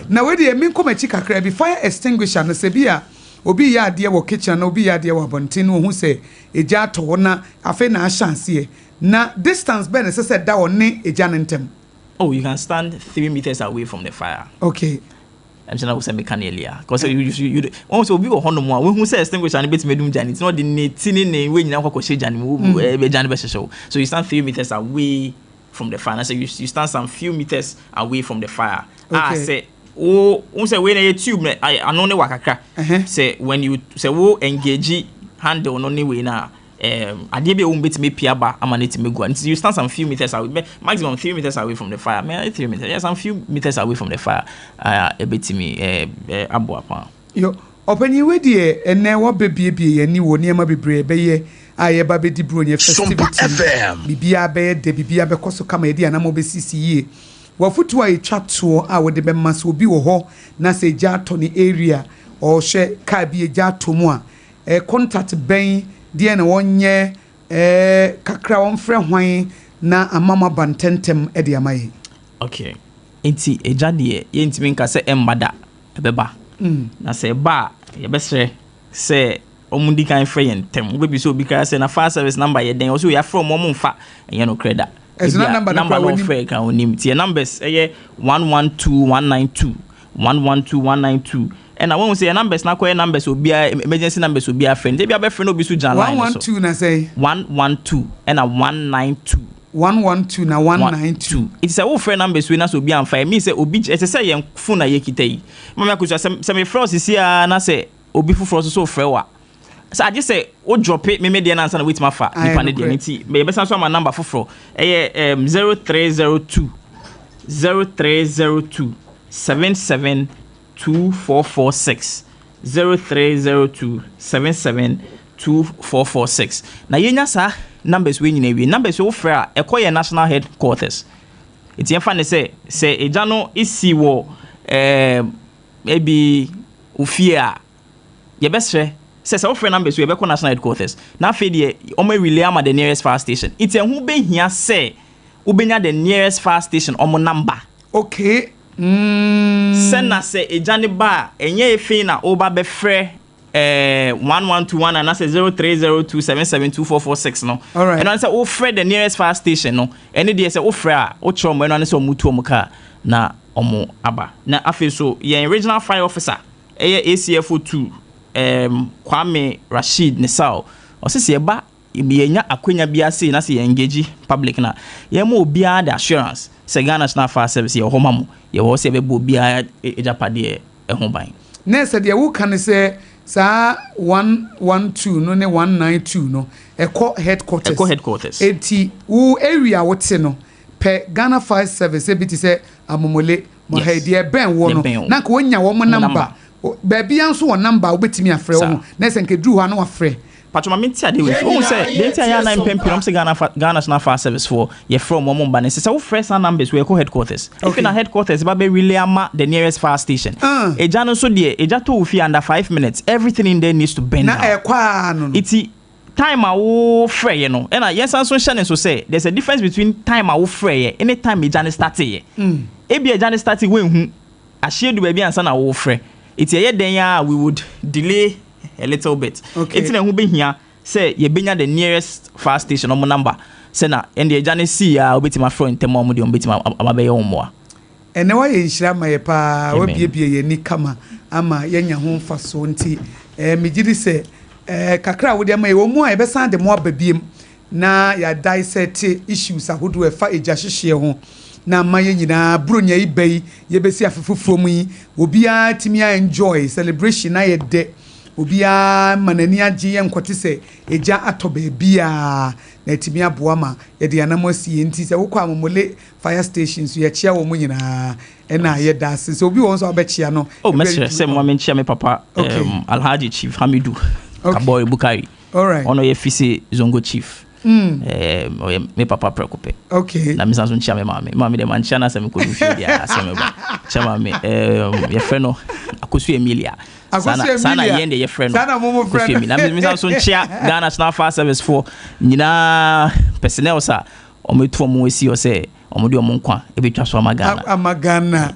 na we de mi nkoma chi kakra bi fire extinguisher no se bia obi ya ade wo kitchen na obi ya ade wo abonten no hu se eja to na afa na chance na distance be na se da woni eja nentem. Oh, you can stand 3 meters away from the fire. Okay. I'm saying I was saying earlier. Because you also be a hundred more. Who says extinguish and bit medum jani. It's not the tiny way you know what jani so you stand 3 meters away from the fire. So you stand some few meters away from the fire. I say say when a tube I know ne wakaka. Say when you say engage handle no ni way now. Ade be won betime piaba amaneti megu and you stand some few meters away, maximum 3 meters away from the fire. Man, 3 meters. Yes, some few meters away from the fire. E betime aboapa. Yo, opani we die ene wo bebiebie ani wo niam bebre be ye aye ba be di bro nye festivity. Bibia be de bibia be koso kama e dia na mo be sisi ye. wafutu a etwa to a wode be maso obi wo ho na se gya to ni area o hwe ka bi gya to mu a contact ben de na wonye kakra won frɛ hwan na amama bantentem e de amaye. Okay. Enti eja de ye ntimi nka se embada ebeba. Na se ba ye besre se omundi kan frɛ yentem we bi so obi kra se na fast service number ye den o so ya from omo mfa enye no credit. It's not number no frɛ kan onim tie numbers eye 112192 112192 and I won't say numbers na call numbers obi emergency numbers obi a friend. They be a friend obi so jan line 112 na say 112 and a 192 112 na 192. It's a friend numbers we na so obi am fa me say obi e say yen phone na ye kita yi. Mama akusua say me frost is here na say obi fufro so frɛ wa. So I just say o drop it me dey answer na wait ma fa nipa ne dey nti me be so my number fufro 0302 772446 0302 772446. Na yenya sa numbers we nyina wi numbers we frɛ a ekoye national headquarters. Iti enfa ne say eja no isi wo maybe ofie a ye besre say wo frɛ numbers we be national headquarters. Na fe de o ma relay am the nearest fire station. Iti enhu be hia say ubenya the nearest fire station omo number. Okay. Send say ejane ba enye efe na oba be frɛ 1121 and I say 0302772446 no. All right. And I say o frɛ the nearest fire station no. Any day say o frɛ a o chom and I say o mutu omo car na omo aba. Na afi so ye regional fire officer ACFO2 Kwame Rashid Nesao. O say ba yenya akwenya bia say na say engage public na. Ye mo bia the assurance say Ghana National Fire Service ye ho mamu ye wo say be bo bia ejapade e ho ban. Na say de wo kan say sa 112 no ne 192 no headquarters eti wo area wote no pe Ghana Fire Service ebiti say amomole mo hede ben wo no na ka wonya wo mo number ba bia nso wo number obetimi afrɛ wo na say nke dru ho na wafrɛ Patro mamenti ade we won say dey tia ya na mpempem say Ghana National Fire Service for ye from mo mba ne say wo fresh numbers we call headquarters. If in a headquarters ba be relay ama the nearest fire station. Eja no so de eja to ofi under 5 minutes everything in there needs to bend down. Na ekwa no. Iti time a wo frɛ ye no. And yes and so shane so say there's a difference between time a wo frɛ ye any time eja ne start ye. Ebi eja ne start we hu ahiedu ba bi ansa na wo frɛ. Iti ye den ya we would delay a little bit. Okay. It's who be here say you benya the nearest fire station on number. Say na and the journey see obeti my friend temo mo de obeti ma abaye omo. Ene wa ye nhira ma ye pa wa biebie ye ni kama ama yenya ho mfaso nti megiri se kakra wo de ma ye wo mu a ye besan de mo ababiem na ya dissect issues ahodo e fa eja hyehye ho na ma ye nyina bronya ibai ye besi afefofo mu yi obi a timi enjoy celebration na ye de obia manani agye ye nkote se eja atoba bia na timi aboa ma ye de anamo sie nti se wokɔ amomole fire stations ye chia wo mu nyina na ye das so obi won so abɛchia no mesre se mo menchia me papa Alhaji Chief Hamidu Kaboy Bukari. All right. Ono ye fisi Zongo Chief. Me papa preocupe. Okay. Na misanso nchia me mami de manchia na se me ko du fie dia aseme ba. Chama me ye freno AKOSUA Emilia. Sana yende ye freno. Sana momo freno. Na misanso nchia Ghana National Fire Service for nyina personnel sa ometu omo esi o se omo de omo nkwa ebetwa so amagana. Amagana.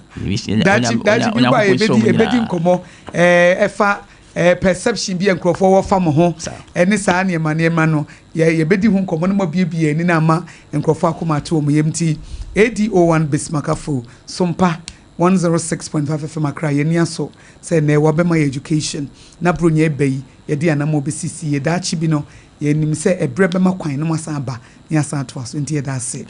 Dachi biba ebedi nkomo efa perception bi enkrofo wo fam ho ene saa ne ma no ye bedi hu nkomo no biebie ni na ma enkrofo akoma to omo yemti ADO1 Bismarckafo SOMPA 106.5 FM Accra ye ni aso say na wo be my education na bronya ebai ye de anamo besisi ye dachi bi no ye nim say ebre be makwan no masan ba ni asan to aso nti ye da se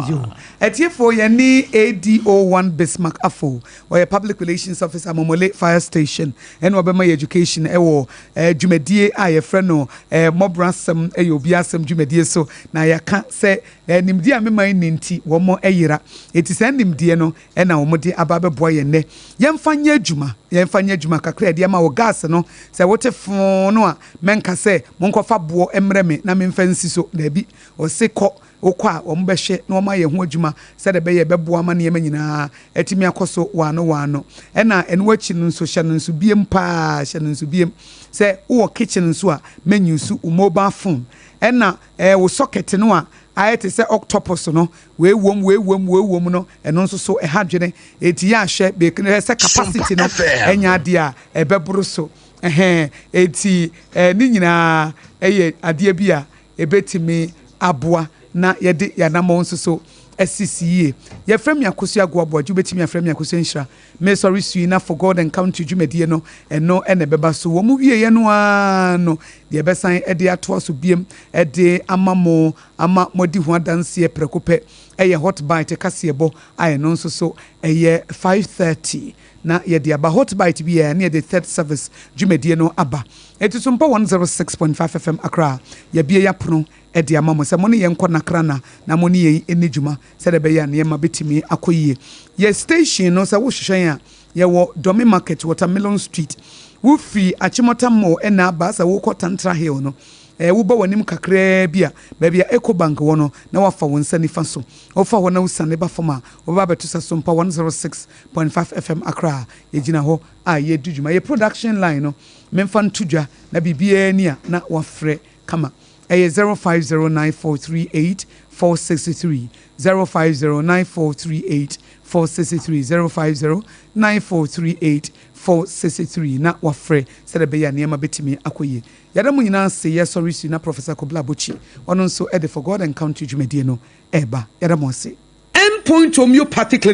yo etiefo ye ni ADO1 Bismarckafo or ye public relations officer Momole fire station and wo be my education e wo dwumadie a ye frɛ no MgsmåBORṟ ASEM e obi asem dwumadie so na ya ka say nimdie a meman ninti wo mo eyira eti say nimdie no e na wo mo de aba beboa ye ne yemfanya adwuma kakra de ma wo gas no say wote fon no a menka say monkofa bo emre me na memfa nsi so da bi o se kɔ okwa ombehye na oma ye ho adwuma se de be ye beboa ma ne yema nyina etimi akoso wano ena enu achi nso hye nso biem pa hye nso biem se wo kitchen nso a menu su mobile phone ena wo socket no a ayete se octopus no we wom no eno nso so ehadwene eti ya hye be se capacity no enya ade a ebeburu so eti ni nyina eye ade bia ebetimi aboa na yede yanamo nso so SCCA ye frame AKOSUA ABOAGYE betimi frame AKOSUA nhira me sorry sui na for God and count dwumadie no eno ene beba so wo mu wie ye no ano de besan ede ato so biem ede ama modi ho adanse prekope eye hot bite kasebo aye no nso so eye 5:30 na ye de aba hot bite bi ye na the third service dwumadie no aba SOMPA 106.5 FM Accra ye bie ya prono edi amamo se mo ne yenko nakrana na mo ne ye enijuma se de be ya ne ma betimi akoyie ye station no se wo hwehwen a ye wo Domi Market Watermelon Street wo free Achimota Mall ena ba sa wo ko Tantra Hill no wo ba wanim kakra bia ba bia EcoBank wo no na wafa won sani fa so wo fa wo na usane ba foma wo ba beto SOMPA 106.5 FM Accra ye gina ho a ye dujuma ye production line no memfa ntudwa na bibia ni a na wafre kama 0509438463 0509438463 0509438463 na wafre sede be ya niema betimi akoye yada mu nyina se ye sorry su na Professor Kobla Bochi ono nso ede for God and country dwumadie no eba yada mo se endpoint homeopathic